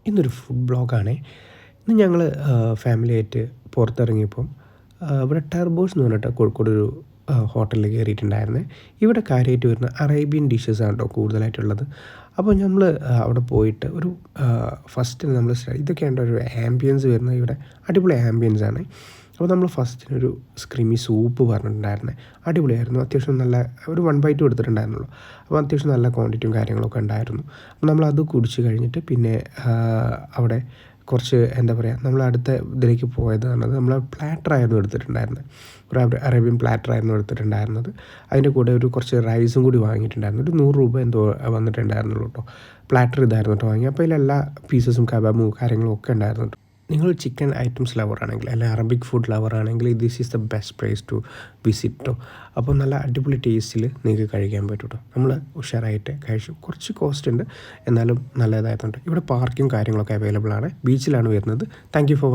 ഇന്നൊരു ഫുഡ് ബ്ലോഗാണേ. ഇന്ന് ഞങ്ങൾ ഫാമിലിയായിട്ട് പുറത്തിറങ്ങിയപ്പം ഇവിടെ ടെർബോസ് എന്ന് പറഞ്ഞിട്ട് കോഴിക്കോട് ഒരു ഹോട്ടലിൽ കയറിയിട്ടുണ്ടായിരുന്നേ. ഇവിടെ കാര്യമായിട്ട് വരുന്ന അറേബ്യൻ ഡിഷസ് ആണ് കേട്ടോ കൂടുതലായിട്ടുള്ളത്. അപ്പോൾ നമ്മൾ അവിടെ പോയിട്ട് ഒരു ഫസ്റ്റ് നമ്മൾ ഇതൊക്കെയാണ് ഒരു ആംബിയൻസ് വരുന്നത്. ഇവിടെ അടിപൊളി ആംബിയൻസ് ആണ്. അപ്പോൾ നമ്മൾ ഫസ്റ്റിനൊരു സ്ക്രീമി സൂപ്പ് പറഞ്ഞിട്ടുണ്ടായിരുന്നത് അടിപൊളിയായിരുന്നു. അത്യാവശ്യം നല്ല ഒരു 1 ബൈറ്റ് കൊടുത്തിട്ടുണ്ടായിരുന്നുള്ളൂ. അപ്പോൾ അത്യാവശ്യം നല്ല ക്വാണ്ടിറ്റിയും കാര്യങ്ങളൊക്കെ ഉണ്ടായിരുന്നു. അപ്പോൾ നമ്മളത് കുടിച്ച് കഴിഞ്ഞിട്ട് പിന്നെ അവിടെ കുറച്ച് എന്താ പറയുക, നമ്മൾ അടുത്ത ഇതിലേക്ക് പോയത് പറഞ്ഞത് നമ്മൾ പ്ലാറ്ററായിരുന്നു എടുത്തിട്ടുണ്ടായിരുന്നത്. ഒരു അറേബ്യൻ പ്ലാറ്ററായിരുന്നു എടുത്തിട്ടുണ്ടായിരുന്നത്. അതിൻ്റെ കൂടെ ഒരു കുറച്ച് റൈസും കൂടി വാങ്ങിയിട്ടുണ്ടായിരുന്നു. ഒരു 100 രൂപ എന്തോ വന്നിട്ടുണ്ടായിരുന്നുള്ളൂ കേട്ടോ. പ്ലാറ്റർ ഇതായിരുന്നു കേട്ടോ വാങ്ങി. അപ്പോൾ അതിലെല്ലാ പീസസും കബാബും കാര്യങ്ങളും ഒക്കെ ഉണ്ടായിരുന്നു കേട്ടോ. നിങ്ങൾ ചിക്കൻ ഐറ്റംസ് ലവർ ആണെങ്കിൽ അല്ലെങ്കിൽ അറബിക് ഫുഡ് ലവർ ആണെങ്കിൽ this is the best place to visit കേട്ടോ. അപ്പോൾ നല്ല അടിപൊളി ടേസ്റ്റിൽ നിങ്ങൾക്ക് കഴിക്കാൻ പറ്റും കേട്ടോ. നമ്മൾ ഉഷാറായിട്ട് കഴിച്ചു. കുറച്ച് കോസ്റ്റ് ഉണ്ട്, എന്നാലും നല്ലതായിട്ടുണ്ട്. ഇവിടെ പാർക്കും കാര്യങ്ങളൊക്കെ അവൈലബിൾ ആണ്. ബീച്ചിലാണ് വരുന്നത്. Thank you for